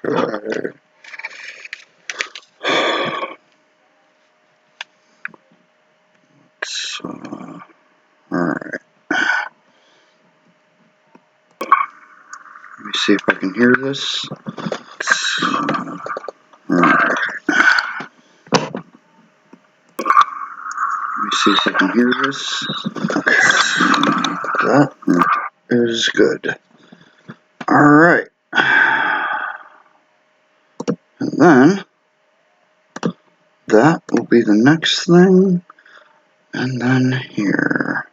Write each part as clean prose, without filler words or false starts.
Okay. Alright. Let me see if I can hear this. Alright. Let me see if I can hear this. Okay. That is good. Alright. And then that will be the next thing. And then here.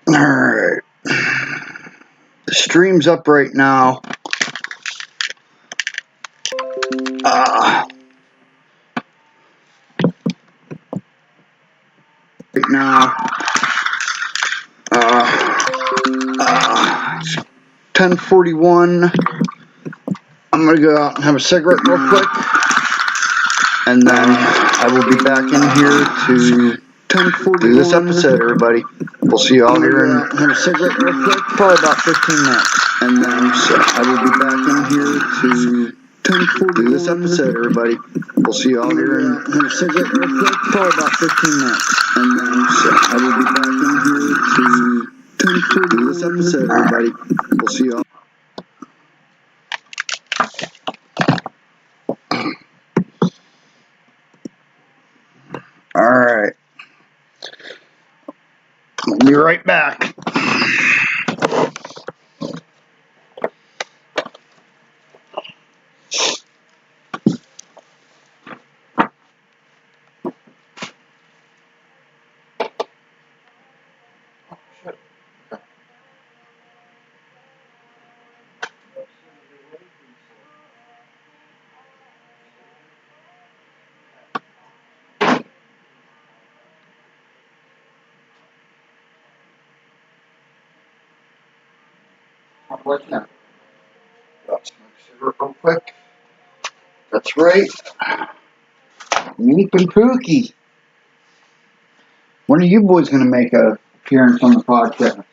Alright. The stream's up right now. Right now. It's 10:41. I'm gonna go out and have a cigarette real quick. And then I will be back in here to 10:41. Do this episode, everybody. We'll see you all here in have a cigarette real quick, probably about 15 minutes. And then so I will be back in here to 10:41. Do this episode, everybody. We'll see you all here in have a cigarette real quick, probably about 15 minutes. And then so I will be back in here to 10:41. Do this episode, everybody. We'll see you all. Alright. I'll be right back. Got some cigarette real quick. That's right. Meek and Pookie. When are you boys going to make a appearance on the podcast?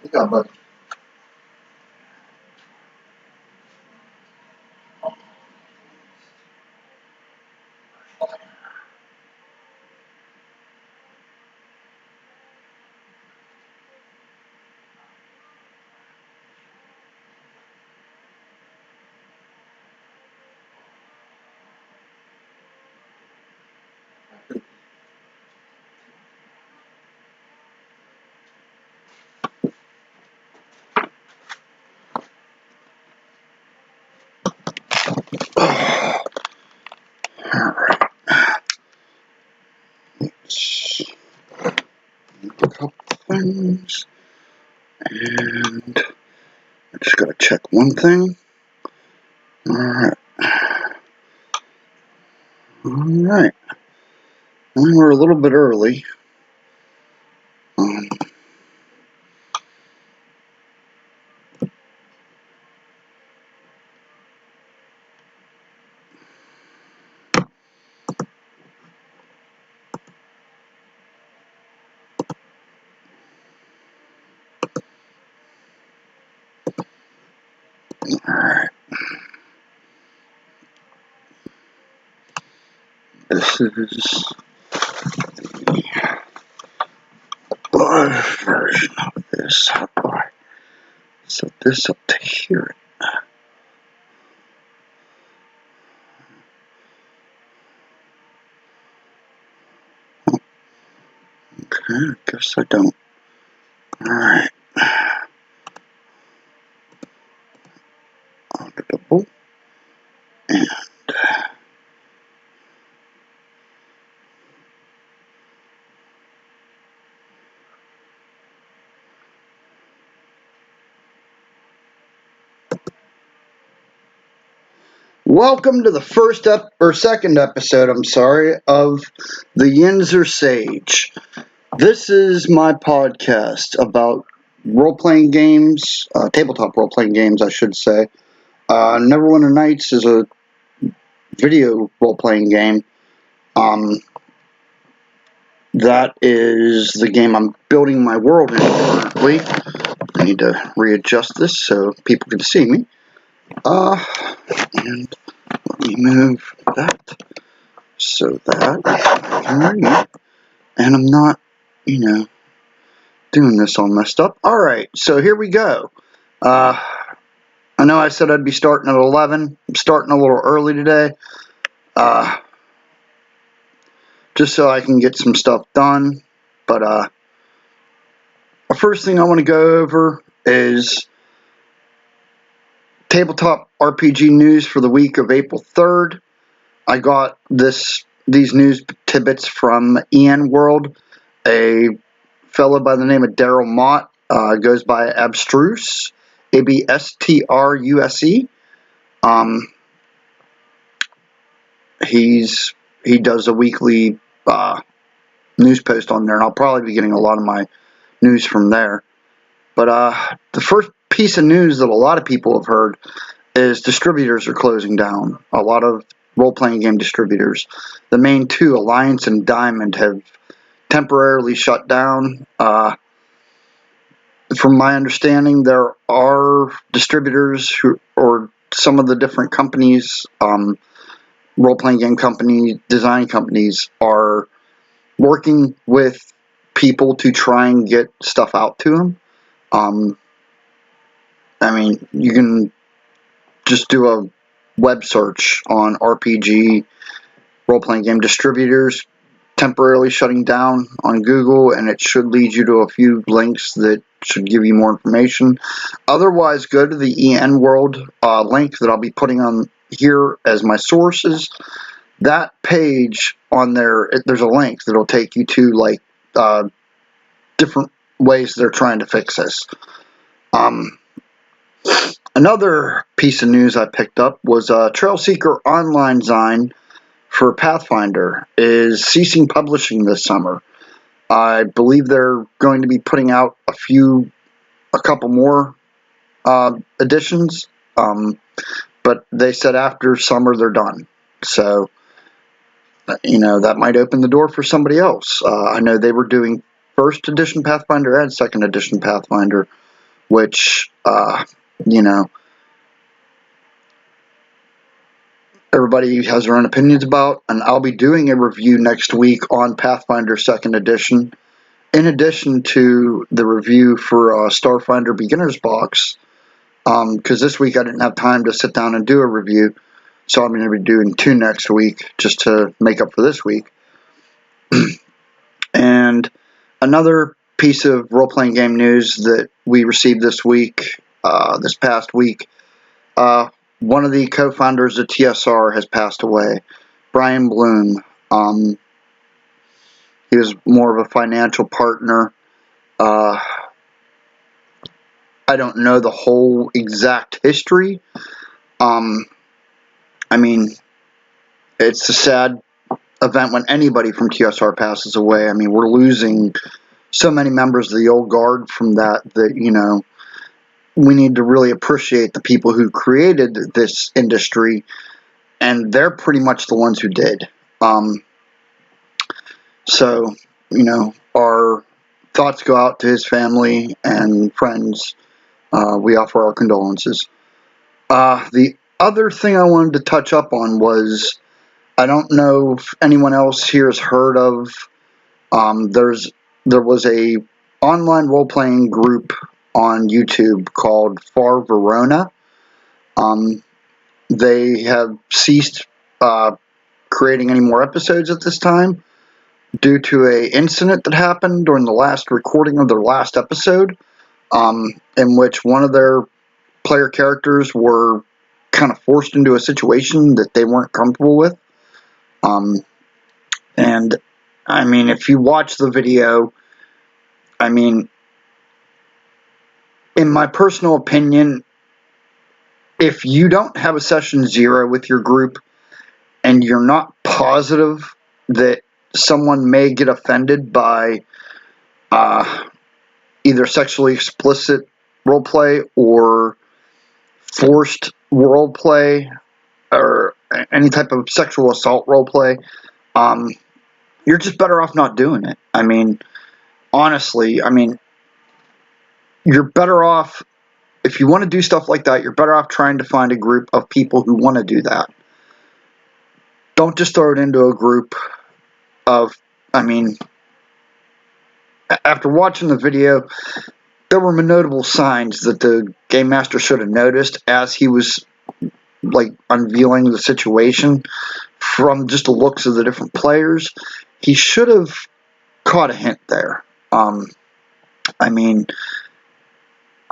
What's up, buddy? Alright. Let's make a couple things. And I just gotta check one thing. Alright. Alright. And we're a little bit early. Alright. This is the above version of this. How do I set this up to hear it? Okay, I guess I don't. Alright. Audible. And welcome to the second episode, of the Yinzer Sage. This is my podcast about role-playing games, tabletop role-playing games, I should say. Neverwinter Nights is a video role-playing game. That is the game I'm building my world in currently. I need to readjust this so people can see me. And let me move that so that I can read. And I'm not, doing this all messed up. Alright, so here we go. I know I said I'd be starting at 11. I'm starting a little early today. Just so I can get some stuff done. But the first thing I want to go over is tabletop RPG news for the week of April 3rd. I got these news tidbits from EN World. A fellow by the name of Daryl Mott goes by Abstruse, Abstruse. He does a weekly news post on there, and I'll probably be getting a lot of my news from there. But the first piece of news that a lot of people have heard is distributors are closing down. A lot of role-playing game distributors. The main two, Alliance and Diamond, have temporarily shut down. From my understanding, there are distributors or some of the different companies, role-playing game companies, design companies, are working with people to try and get stuff out to them. I mean, you can just do a web search on RPG role-playing game distributors temporarily shutting down on Google, and it should lead you to a few links that should give you more information. Otherwise, go to the EN World link that I'll be putting on here as my sources. That page on there, there's a link that'll take you to different ways they're trying to fix this. Another piece of news I picked up was Trailseeker Online Zine for Pathfinder is ceasing publishing this summer. I believe they're going to be putting out a couple more editions, but they said after summer they're done. So, that might open the door for somebody else. I know they were doing first edition Pathfinder and second edition Pathfinder, which, everybody has their own opinions about, and I'll be doing a review next week on Pathfinder 2nd Edition, in addition to the review for Starfinder Beginner's Box, because this week I didn't have time to sit down and do a review, so I'm going to be doing 2 next week, just to make up for this week. And another piece of role-playing game news that we received this past week, one of the co-founders of TSR has passed away, Brian Bloom. He was more of a financial partner. I don't know the whole exact history. I mean, it's a sad event when anybody from TSR passes away. I mean, we're losing so many members of the old guard from that, we need to really appreciate the people who created this industry, and they're pretty much the ones who did. So, our thoughts go out to his family and friends. We offer our condolences. The other thing I wanted to touch up on was, I don't know if anyone else here has heard of, there was a online role-playing group on YouTube called Far Verona. They have ceased creating any more episodes at this time due to a incident that happened during the last recording of their last episode, in which one of their player characters were kind of forced into a situation that they weren't comfortable with. And I mean, if you watch the video, I mean, in my personal opinion, if you don't have a session 0 with your group and you're not positive that someone may get offended by either sexually explicit roleplay or forced roleplay or any type of sexual assault roleplay, you're just better off not doing it. I mean, honestly, you're better off, if you want to do stuff like that, you're better off trying to find a group of people who want to do that. Don't just throw it into a group of, after watching the video, there were notable signs that the game master should have noticed as he was unveiling the situation from just the looks of the different players. He should have caught a hint there.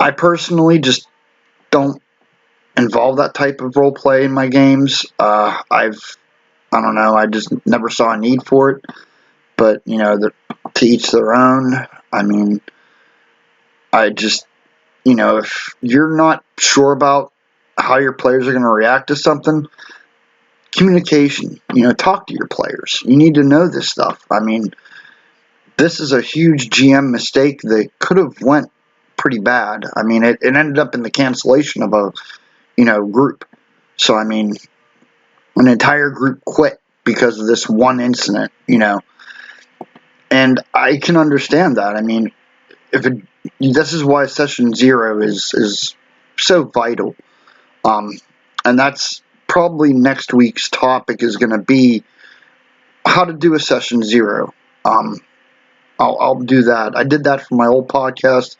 I personally just don't involve that type of role play in my games. I don't know, I just never saw a need for it. But, to each their own. If you're not sure about how your players are going to react to something, communication, talk to your players. You need to know this stuff. This is a huge GM mistake that could have went pretty bad. It ended up in the cancellation of a, group. So, an entire group quit because of this one incident, And I can understand that. This is why session 0 is so vital. And that's probably next week's topic is going to be how to do a session 0. I'll do that. I did that for my old podcast.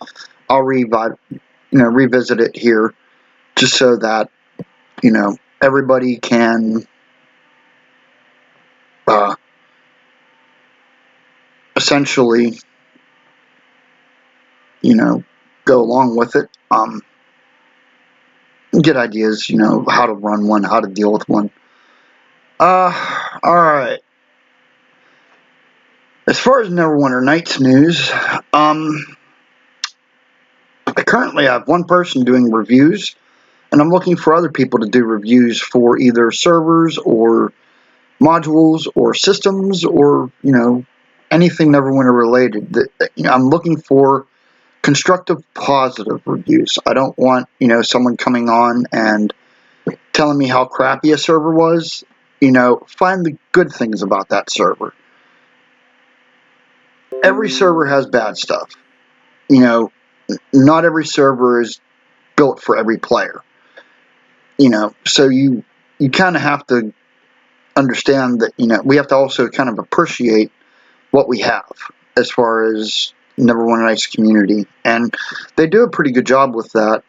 I'll revisit it here just so that, everybody can essentially, go along with it. Get ideas, how to run one, how to deal with one. Alright. As far as Neverwinter Nights news, I currently have one person doing reviews, and I'm looking for other people to do reviews for either servers or modules or systems or, anything Neverwinter related. I'm looking for constructive, positive reviews. I don't want, someone coming on and telling me how crappy a server was. Find the good things about that server. Every server has bad stuff. Not every server is built for every player. So you kind of have to understand that, we have to also kind of appreciate what we have as far as Neverwinter Nights community. And they do a pretty good job with that.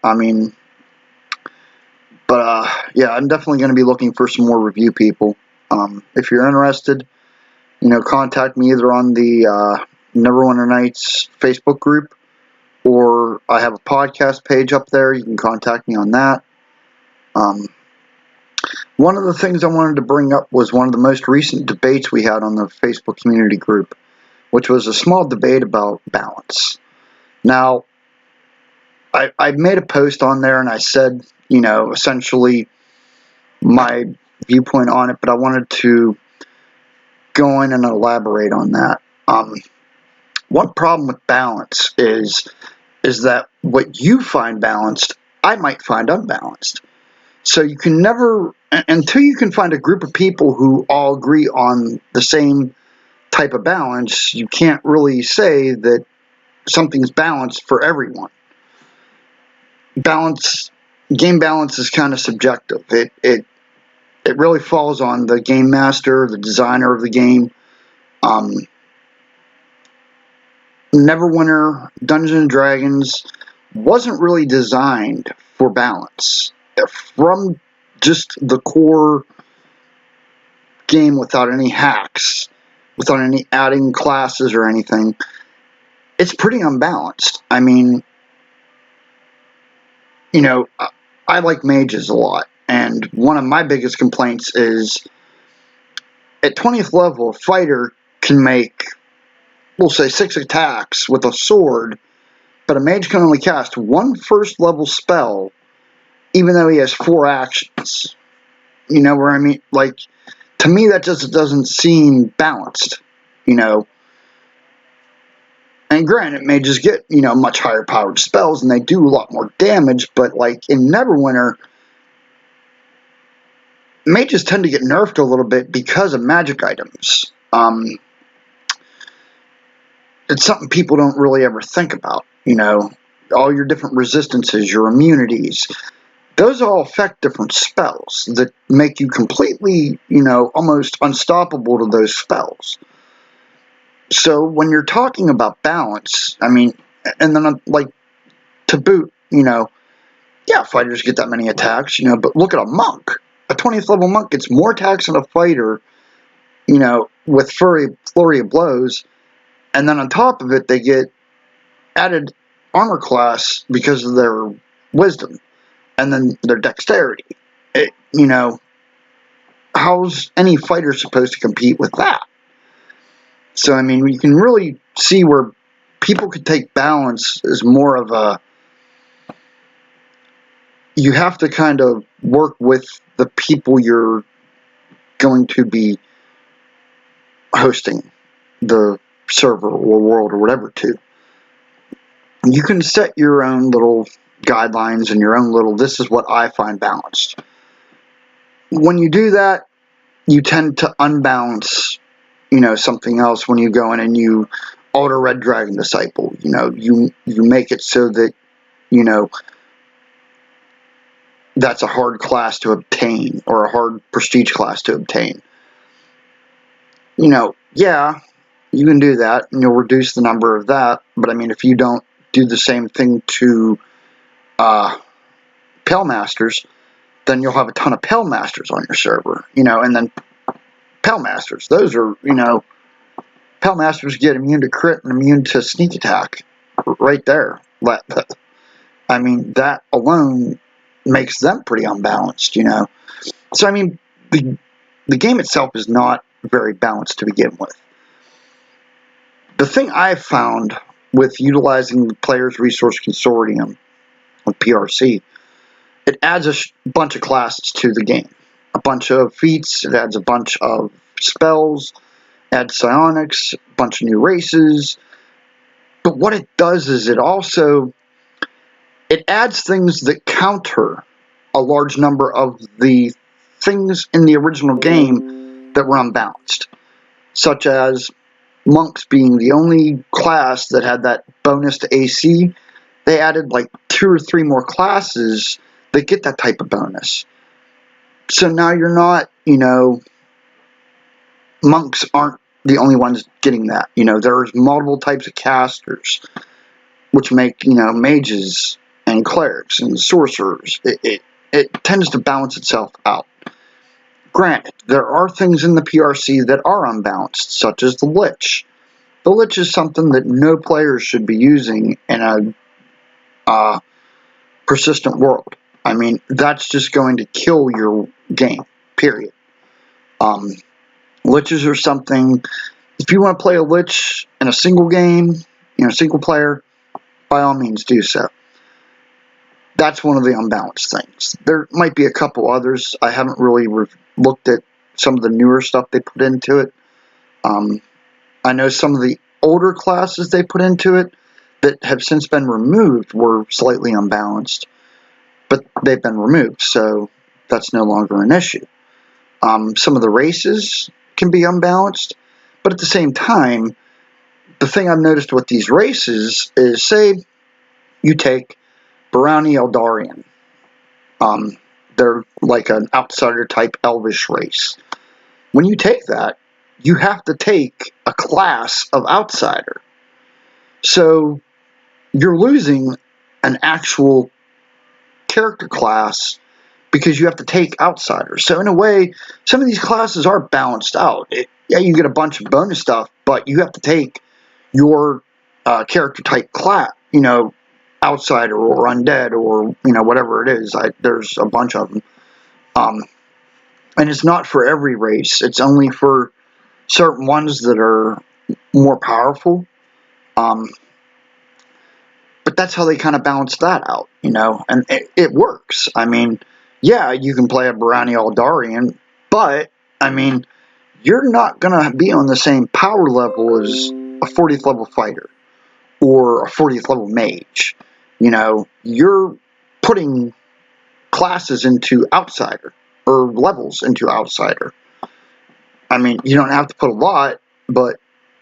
Yeah, I'm definitely going to be looking for some more review people. If you're interested, contact me either on the Neverwinter Nights Facebook group, or I have a podcast page up there. You can contact me on that. One of the things I wanted to bring up was one of the most recent debates we had on the Facebook community group, which was a small debate about balance. Now, I made a post on there and I said, essentially my viewpoint on it, but I wanted to go in and elaborate on that. One problem with balance is that what you find balanced, I might find unbalanced. So you can never, until you can find a group of people who all agree on the same type of balance, you can't really say that something's balanced for everyone. Game balance is kind of subjective. It really falls on the game master, the designer of the game. Neverwinter, Dungeons and Dragons wasn't really designed for balance. From just the core game without any hacks, without any adding classes or anything, it's pretty unbalanced. I mean, I like mages a lot, and one of my biggest complaints is at 20th level, a fighter can make, we'll say, 6 attacks with a sword, but a mage can only cast one first level spell, even though he has 4 actions. You know where I mean? Like, to me, that just doesn't seem balanced, And granted, mages get, much higher powered spells, and they do a lot more damage, but, like, in Neverwinter, mages tend to get nerfed a little bit because of magic items. It's something people don't really ever think about, all your different resistances, your immunities. Those all affect different spells that make you completely, almost unstoppable to those spells. So when you're talking about balance, I mean, and then, like, to boot, yeah, fighters get that many attacks, but look at a monk. A 20th level monk gets more attacks than a fighter, with flurry of blows, and then on top of it, they get added armor class because of their wisdom, and then their dexterity. How's any fighter supposed to compete with that? So, I mean, you can really see where people could take balance as more of a, you have to kind of work with the people you're going to be hosting the server or world or whatever to. You can set your own little guidelines and your own little, this is what I find balanced. When you do that, you tend to unbalance, something else when you go in and you alter Red Dragon Disciple. You make it so that, that's a hard class to obtain or a hard prestige class to obtain. Yeah, you can do that and you'll reduce the number of that, but I mean, if you don't do the same thing to Pale Masters, then you'll have a ton of Pale Masters on your server, and then Pale Masters, those are, Pale Masters get immune to crit and immune to sneak attack right there. I mean, that alone makes them pretty unbalanced, So, I mean, the game itself is not very balanced to begin with. The thing I've found with utilizing the Players Resource Consortium, with PRC, it adds a bunch of classes to the game. A bunch of feats, it adds a bunch of spells, adds psionics, a bunch of new races. But what it does is it adds things that counter a large number of the things in the original game that were unbalanced, such as monks being the only class that had that bonus to AC. They added like 2 or 3 more classes that get that type of bonus. So now you're not, monks aren't the only ones getting that. There's multiple types of casters, which make, mages and clerics and sorcerers. It tends to balance itself out. Granted, there are things in the PRC that are unbalanced, such as the Lich. The Lich is something that no players should be using in a persistent world. I mean, that's just going to kill your game, period. Liches are something, if you want to play a Lich in a single game, single player, by all means do so. That's one of the unbalanced things. There might be a couple others. I haven't really looked at some of the newer stuff they put into it. I know some of the older classes they put into it that have since been removed were slightly unbalanced, but they've been removed, so that's no longer an issue. Some of the races can be unbalanced, but at the same time, the thing I've noticed with these races is, say you take Barani Eldarian. They're like an outsider type elvish race. When you take that, you have to take a class of outsider. So you're losing an actual character class because you have to take outsiders. So in a way, some of these classes are balanced out. Yeah, you get a bunch of bonus stuff, but you have to take your character type class, outsider or undead or whatever it is. There's a bunch of them, and it's not for every race. It's only for certain ones that are more powerful. But that's how they kind of balance that out, and it works. I mean, yeah, you can play a Barani Eldarian, but I mean, you're not going to be on the same power level as a 40th level fighter or a 40th level mage. You're putting classes into outsider or levels into outsider. I mean, you don't have to put a lot, but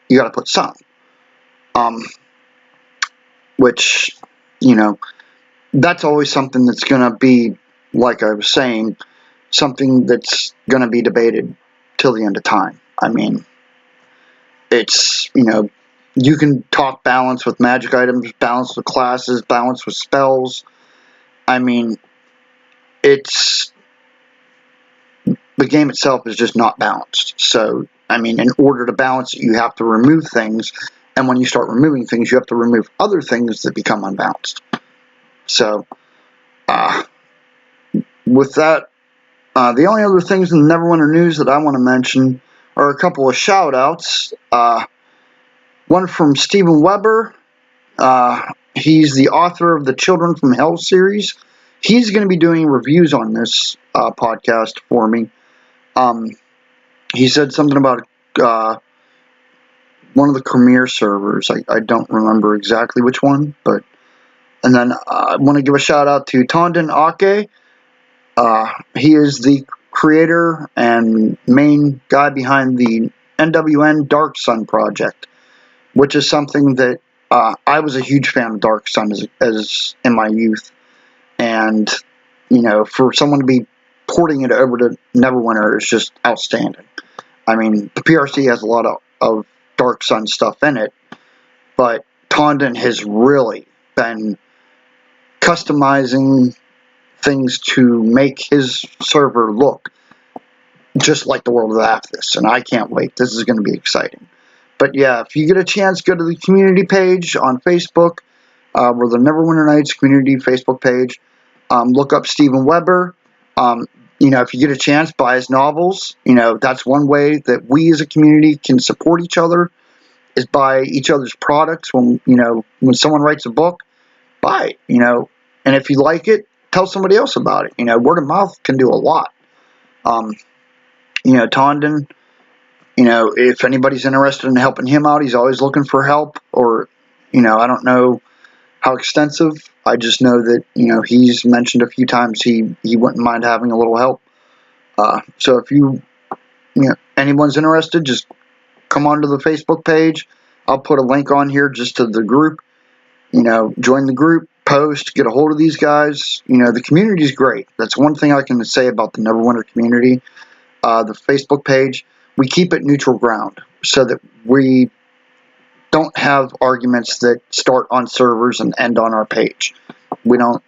you got to put some. Which, that's always something that's going to be, like I was saying, something that's going to be debated till the end of time. I mean, it's, you can talk balance with magic items, balance with classes, balance with spells. I mean, the game itself is just not balanced. So, I mean, in order to balance it, you have to remove things. And when you start removing things, you have to remove other things that become unbalanced. So, with that, the only other things in the Neverwinter news that I want to mention are a couple of shout-outs. One from Steven Weber. He's the author of the Children from Hell series. He's going to be doing reviews on this podcast for me. He said something about one of the Khmer servers. I don't remember exactly which one, but... And then I want to give a shout-out to Tondin Ake. He is the creator and main guy behind the NWN Dark Sun project, which is something that I was a huge fan of Dark Sun as in my youth. And, for someone to be porting it over to Neverwinter is just outstanding. I mean, the PRC has a lot of Dark Sun stuff in it, but Tondin has really been customizing things to make his server look just like the world of Athas, and I can't wait. This is going to be exciting. But yeah, if you get a chance, go to the community page on Facebook. We're the Neverwinter Nights community Facebook page. Look up Steven Weber. If you get a chance, buy his novels. That's one way that we as a community can support each other, is buy each other's products. When someone writes a book, buy it, and if you like it, tell somebody else about it. Word of mouth can do a lot. Tondin, if anybody's interested in helping him out, he's always looking for help, or, I don't know how extensive. I just know that, he's mentioned a few times he wouldn't mind having a little help. So if anyone's interested, just come onto the Facebook page. I'll put a link on here just to the group. Join the group, post, get a hold of these guys. The community is great. That's one thing I can say about the Neverwinter community. The Facebook page, we keep it neutral ground so that we don't have arguments that start on servers and end on our page. We don't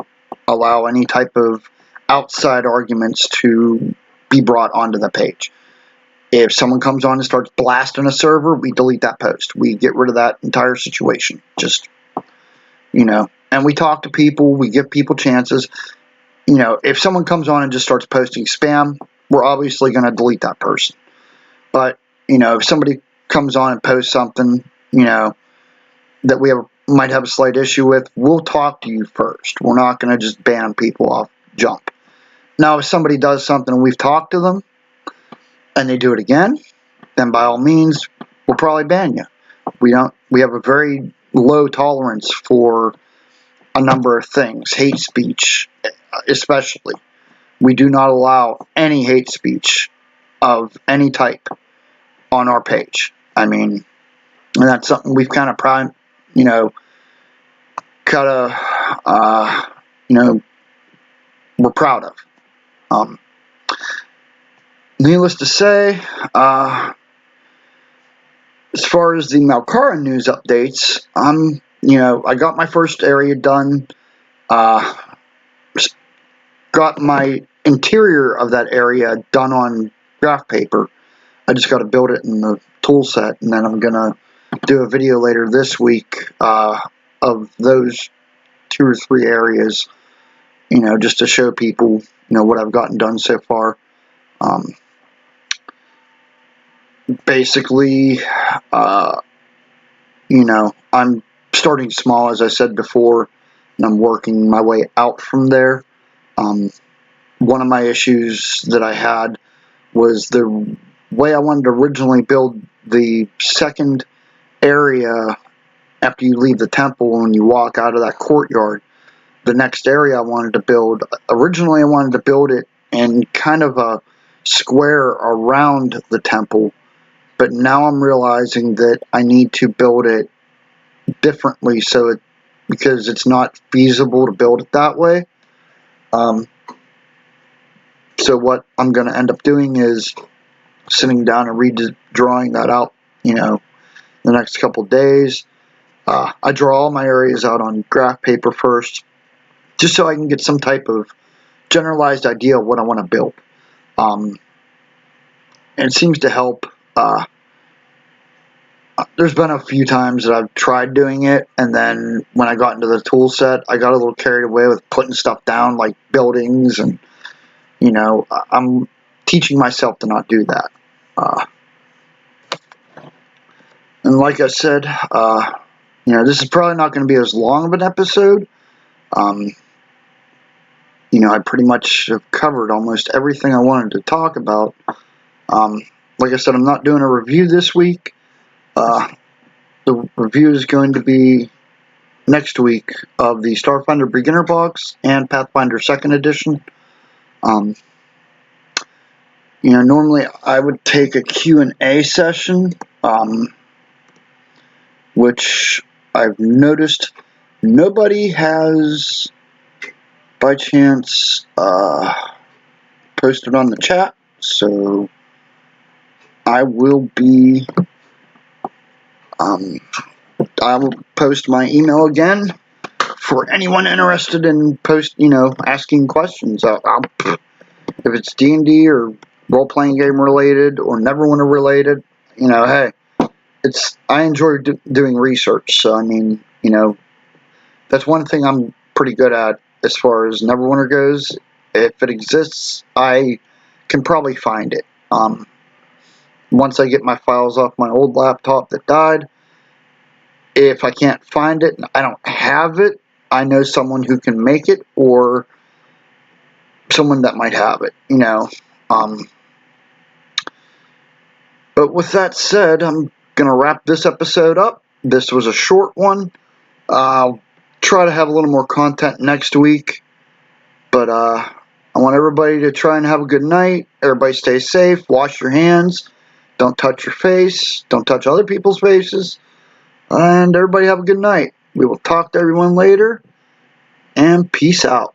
allow any type of outside arguments to be brought onto the page. If someone comes on and starts blasting a server, we delete that post. We get rid of that entire situation. Just, and we talk to people, we give people chances. If someone comes on and just starts posting spam, we're obviously going to delete that person. But, you know, if somebody comes on and posts something, you know, that we might have a slight issue with, we'll talk to you first. We're not going to just ban people off jump. Now, if somebody does something and we've talked to them and they do it again, then by all means, we'll probably ban you. We have a very low tolerance for a number of things, hate speech especially. We do not allow any hate speech of any type on our page. I mean, and that's something we've kind of, you know, you know, we're proud of. Needless to say, as far as the Malkara news updates, you know, I got my first area done. Got my interior of that area done on graph paper. I just got to build it in the tool set, and then I'm gonna do a video later this week of those 2 or 3 areas, you know, just to show people, you know, what I've gotten done so far. Basically, you know, I'm starting small, as I said before, and I'm working my way out from there. One of my issues that I had was the way I wanted to originally build the second area after you leave the temple and you walk out of that courtyard. The next area I wanted to build, originally I wanted to build it in kind of a square around the temple, but now I'm realizing that I need to build it differently because it's not feasible to build it that way. So what I'm going to end up doing is sitting down and redrawing that out, you know, the next couple of days. I draw all my areas out on graph paper first, just so I can get some type of generalized idea of what I want to build. And it seems to help. There's been a few times that I've tried doing it, and then when I got into the tool set, I got a little carried away with putting stuff down like buildings, and, you know, I'm teaching myself to not do that. And like I said, you know, this is probably not going to be as long of an episode. You know, I pretty much have covered almost everything I wanted to talk about. Like I said, I'm not doing a review this week. The review is going to be next week of the Starfinder Beginner Box and Pathfinder 2nd Edition. You know, normally I would take a Q&A session, which I've noticed nobody has, by chance, posted on the chat, so I will be, I will post my email again for anyone interested in asking questions. If it's D&D or role-playing game related or Neverwinter related, you know, hey, I enjoy doing research. So I mean, you know, that's one thing I'm pretty good at as far as Neverwinter goes. If it exists, I can probably find it. Once I get my files off my old laptop that died, if I can't find it and I don't have it, I know someone who can make it or someone that might have it, you know. But with that said, I'm going to wrap this episode up. This was a short one. I'll try to have a little more content next week. But I want everybody to try and have a good night. Everybody stay safe. Wash your hands. Don't touch your face. Don't touch other people's faces. And everybody have a good night. We will talk to everyone later. And peace out.